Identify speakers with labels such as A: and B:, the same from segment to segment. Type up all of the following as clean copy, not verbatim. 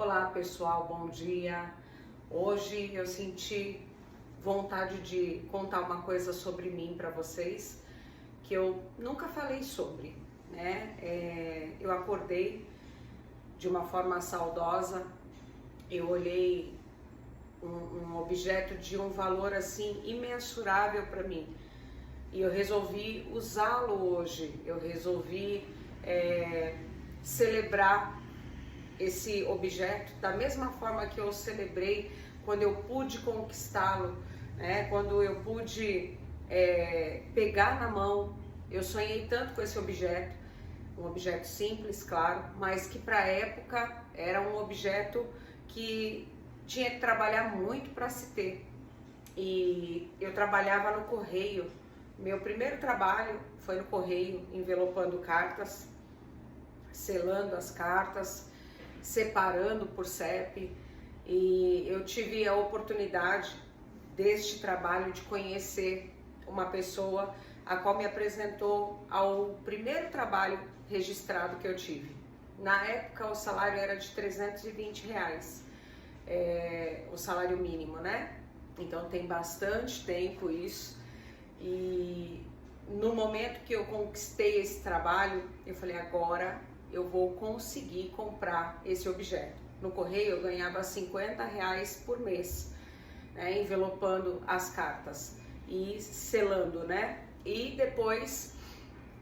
A: Olá pessoal, bom dia. Hoje eu senti vontade de contar uma coisa sobre mim para vocês que eu nunca falei sobre, né? Eu acordei de uma forma saudosa, eu olhei um objeto de um valor assim imensurável para mim e eu resolvi usá-lo hoje, eu resolvi celebrar esse objeto da mesma forma que eu celebrei quando eu pude conquistá-lo, né? Quando eu pude pegar na mão. Eu sonhei tanto com esse objeto, um objeto simples, claro, mas que para a época era um objeto que tinha que trabalhar muito para se ter. E eu trabalhava no correio. Meu primeiro trabalho foi no correio, envelopando cartas, selando as cartas, separando por CEP, e eu tive a oportunidade deste trabalho de conhecer uma pessoa a qual me apresentou ao primeiro trabalho registrado que eu tive. Na época o salário era de R$320, o salário mínimo, né? Então tem bastante tempo isso, e no momento que eu conquistei esse trabalho, eu falei, agora eu vou conseguir comprar esse objeto. No correio eu ganhava R$50 por mês, né, envelopando as cartas e selando, né? E depois,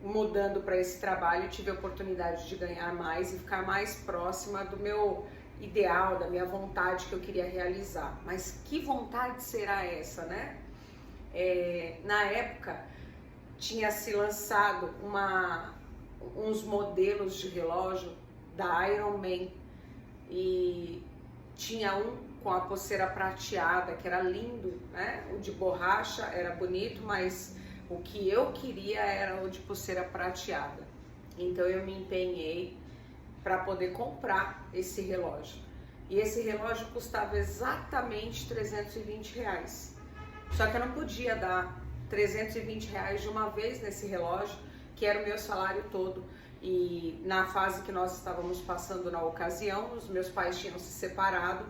A: mudando para esse trabalho, eu tive a oportunidade de ganhar mais e ficar mais próxima do meu ideal, da minha vontade que eu queria realizar. Mas que vontade será essa, né? Na época tinha se lançado uns modelos de relógio da Iron Man e tinha um com a pulseira prateada que era lindo, né? O de borracha era bonito, mas o que eu queria era o de pulseira prateada. Então eu me empenhei para poder comprar esse relógio. E esse relógio custava exatamente R$320. Só que eu não podia dar R$320 de uma vez nesse relógio, que era o meu salário todo. E na fase que nós estávamos passando na ocasião, os meus pais tinham se separado,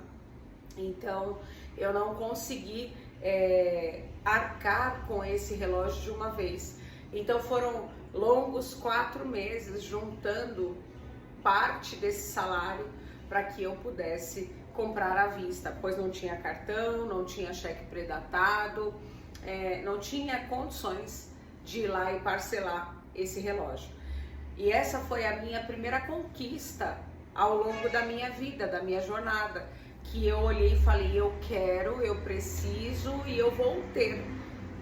A: então eu não consegui arcar com esse relógio de uma vez. Então foram longos 4 meses juntando parte desse salário para que eu pudesse comprar à vista, pois não tinha cartão, não tinha cheque pré-datado, não tinha condições de ir lá e parcelar esse relógio. E essa foi a minha primeira conquista ao longo da minha vida, da minha jornada, que eu olhei e falei, eu quero, eu preciso e eu vou ter,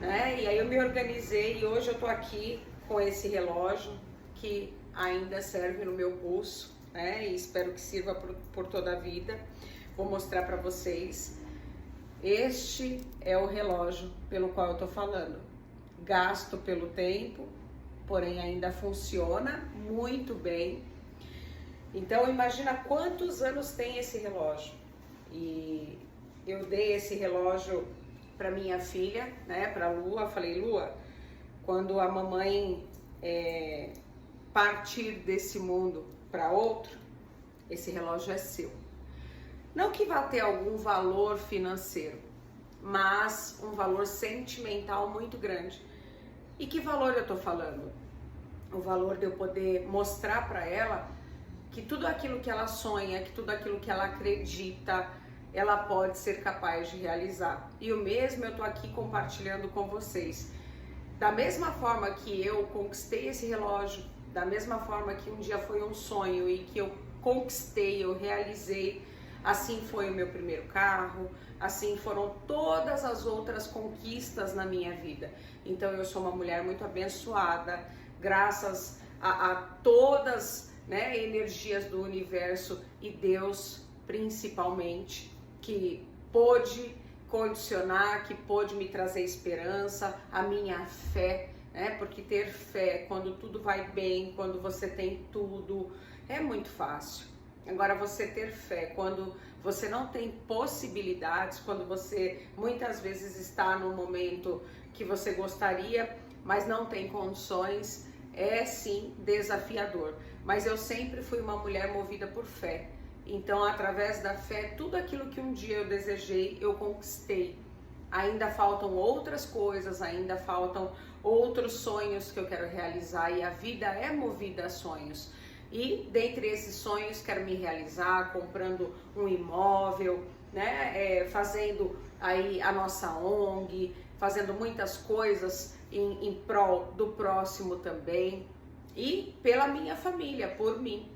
A: né? E aí eu me organizei e hoje eu tô aqui com esse relógio que ainda serve no meu pulso, né? E espero que sirva por toda a vida. Vou mostrar para vocês. Este é o relógio pelo qual eu tô falando. Gasto pelo tempo, porém ainda funciona muito bem. Então imagina quantos anos tem esse relógio. E eu dei esse relógio para minha filha, né, para Lua. Falei, Lua, quando a mamãe partir desse mundo para outro, esse relógio é seu. Não que vá ter algum valor financeiro, mas um valor sentimental muito grande. E que valor eu tô falando? O valor de eu poder mostrar para ela que tudo aquilo que ela sonha, que tudo aquilo que ela acredita, ela pode ser capaz de realizar. E o mesmo eu tô aqui compartilhando com vocês. Da mesma forma que eu conquistei esse relógio, da mesma forma que um dia foi um sonho e que eu conquistei, eu realizei, assim foi o meu primeiro carro, assim foram todas as outras conquistas na minha vida. Então eu sou uma mulher muito abençoada, graças a todas, né, energias do universo e Deus principalmente, que pôde condicionar, que pôde me trazer esperança, a minha fé, né? Porque ter fé quando tudo vai bem, quando você tem tudo, é muito fácil. Agora você ter fé quando você não tem possibilidades, quando você muitas vezes está num momento que você gostaria, mas não tem condições, é sim desafiador. Mas eu sempre fui uma mulher movida por fé. Então, através da fé, tudo aquilo que um dia eu desejei, eu conquistei. Ainda faltam outras coisas, ainda faltam outros sonhos que eu quero realizar, e a vida é movida a sonhos. E dentre esses sonhos, quero me realizar comprando um imóvel, né? Fazendo aí a nossa ONG, fazendo muitas coisas em prol do próximo também, e pela minha família, por mim,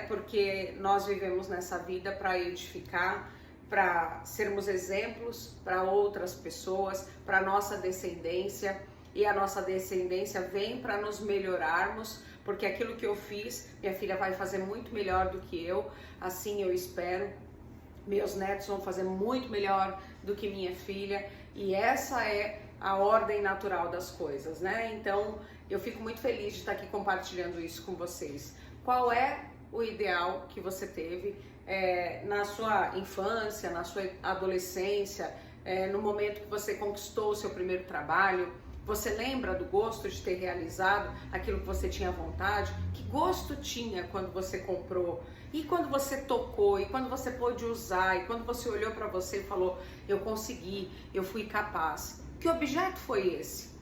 A: porque nós vivemos nessa vida para edificar, para sermos exemplos para outras pessoas, para nossa descendência, e a nossa descendência vem para nos melhorarmos, porque aquilo que eu fiz, minha filha vai fazer muito melhor do que eu, assim eu espero. Meus netos vão fazer muito melhor do que minha filha, e essa é a ordem natural das coisas, né? Então, eu fico muito feliz de estar aqui compartilhando isso com vocês. Qual é o ideal que você teve na sua infância, na sua adolescência, no momento que você conquistou o seu primeiro trabalho? Você lembra do gosto de ter realizado aquilo que você tinha vontade? Que gosto tinha quando você comprou? E quando você tocou? E quando você pôde usar? E quando você olhou para você e falou, eu consegui, eu fui capaz? Que objeto foi esse?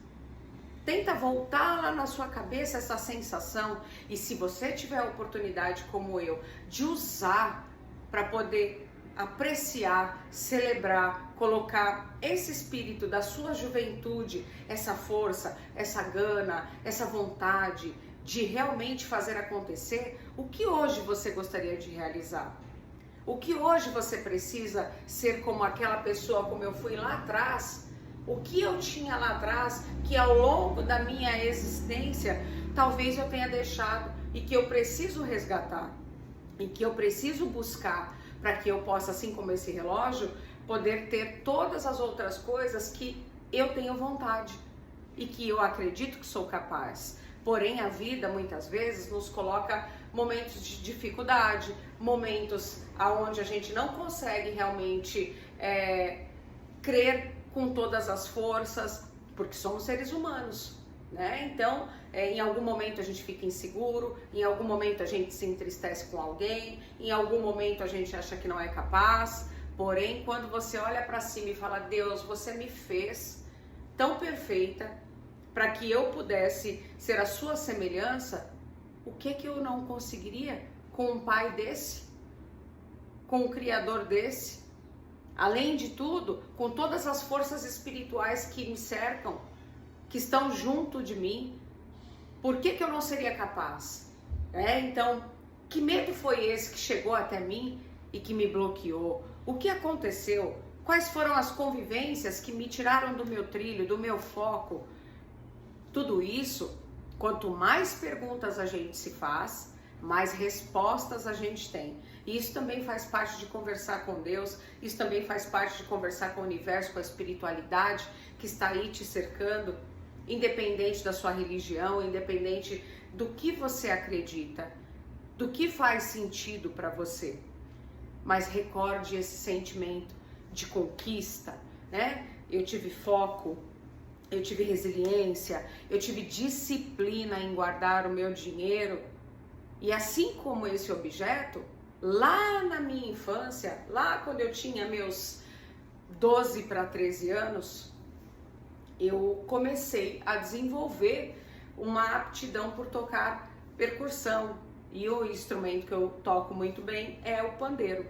A: Tenta voltar lá na sua cabeça essa sensação, e se você tiver a oportunidade, como eu, de usar para poder apreciar, celebrar, colocar esse espírito da sua juventude, essa força, essa gana, essa vontade de realmente fazer acontecer, o que hoje você gostaria de realizar? O que hoje você precisa ser como aquela pessoa, como eu fui lá atrás? O que eu tinha lá atrás, que ao longo da minha existência, talvez eu tenha deixado, e que eu preciso resgatar, e que eu preciso buscar, para que eu possa, assim como esse relógio, poder ter todas as outras coisas que eu tenho vontade e que eu acredito que sou capaz. Porém, a vida muitas vezes nos coloca momentos de dificuldade, momentos onde a gente não consegue realmente crer com todas as forças, porque somos seres humanos, né? Então, em algum momento a gente fica inseguro, em algum momento a gente se entristece com alguém, em algum momento a gente acha que não é capaz. Porém, quando você olha para cima e fala, Deus, você me fez tão perfeita para que eu pudesse ser a sua semelhança, o que eu não conseguiria com um pai desse? Com um criador desse? Além de tudo, com todas as forças espirituais que me cercam, que estão junto de mim, por que eu não seria capaz? Então, que medo foi esse que chegou até mim e que me bloqueou? O que aconteceu? Quais foram as convivências que me tiraram do meu trilho, do meu foco? Tudo isso, quanto mais perguntas a gente se faz, mais respostas a gente tem. E isso também faz parte de conversar com Deus, isso também faz parte de conversar com o universo, com a espiritualidade que está aí te cercando, independente da sua religião, independente do que você acredita, do que faz sentido para você. Mas recorde esse sentimento de conquista, né? Eu tive foco, eu tive resiliência, eu tive disciplina em guardar o meu dinheiro. E assim como esse objeto, lá na minha infância, lá quando eu tinha meus 12 para 13 anos, eu comecei a desenvolver uma aptidão por tocar percussão. E o instrumento que eu toco muito bem é o pandeiro.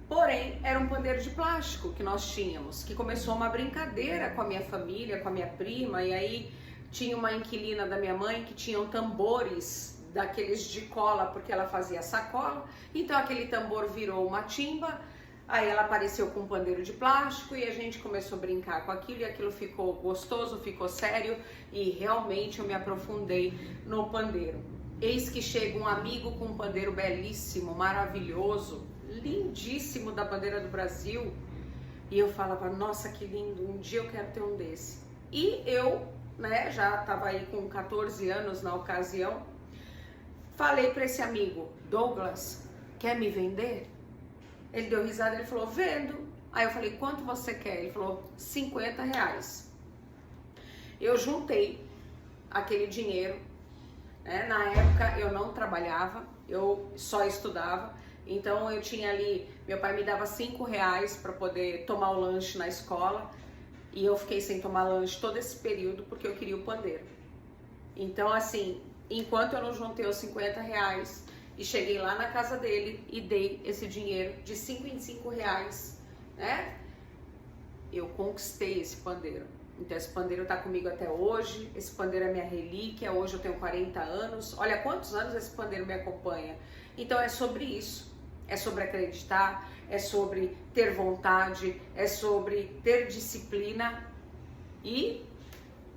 A: Porém, era um pandeiro de plástico que nós tínhamos, que começou uma brincadeira com a minha família, com a minha prima, e aí tinha uma inquilina da minha mãe que tinham tambores daqueles de cola, porque ela fazia sacola, então aquele tambor virou uma timba, aí ela apareceu com um pandeiro de plástico e a gente começou a brincar com aquilo, e aquilo ficou gostoso, ficou sério, e realmente eu me aprofundei no pandeiro. Eis que chega um amigo com um pandeiro belíssimo, maravilhoso, lindíssimo, da bandeira do Brasil, e eu falava, nossa, que lindo, um dia eu quero ter um desse. E eu, né, já estava aí com 14 anos na ocasião, falei para esse amigo, Douglas, quer me vender? Ele deu risada, ele falou, vendo. Aí eu falei, quanto você quer? Ele falou, R$50. Eu juntei aquele dinheiro, né? Na época eu não trabalhava, eu só estudava. Então eu tinha ali, meu pai me dava R$ 5 para poder tomar o lanche na escola e eu fiquei sem tomar lanche todo esse período porque eu queria o pandeiro. Então assim, enquanto eu não juntei os R$ 50 e cheguei lá na casa dele e dei esse dinheiro de 5 em 5 reais, né? Eu conquistei esse pandeiro. Então esse pandeiro tá comigo até hoje, esse pandeiro é minha relíquia, hoje eu tenho 40 anos, olha quantos anos esse pandeiro me acompanha. Então é sobre isso, é sobre acreditar, é sobre ter vontade, é sobre ter disciplina e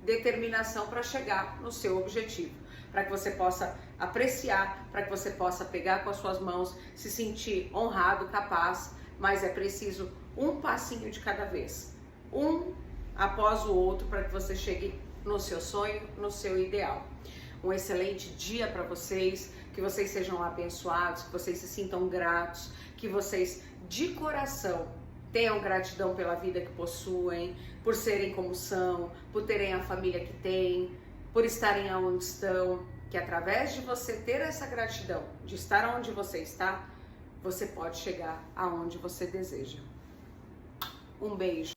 A: determinação para chegar no seu objetivo, para que você possa apreciar, para que você possa pegar com as suas mãos, se sentir honrado, capaz, mas é preciso um passinho de cada vez, um após o outro, para que você chegue no seu sonho, no seu ideal. Um excelente dia para vocês, que vocês sejam abençoados, que vocês se sintam gratos, que vocês de coração tenham gratidão pela vida que possuem, por serem como são, por terem a família que têm, por estarem onde estão, que através de você ter essa gratidão, de estar onde você está, você pode chegar aonde você deseja. Um beijo.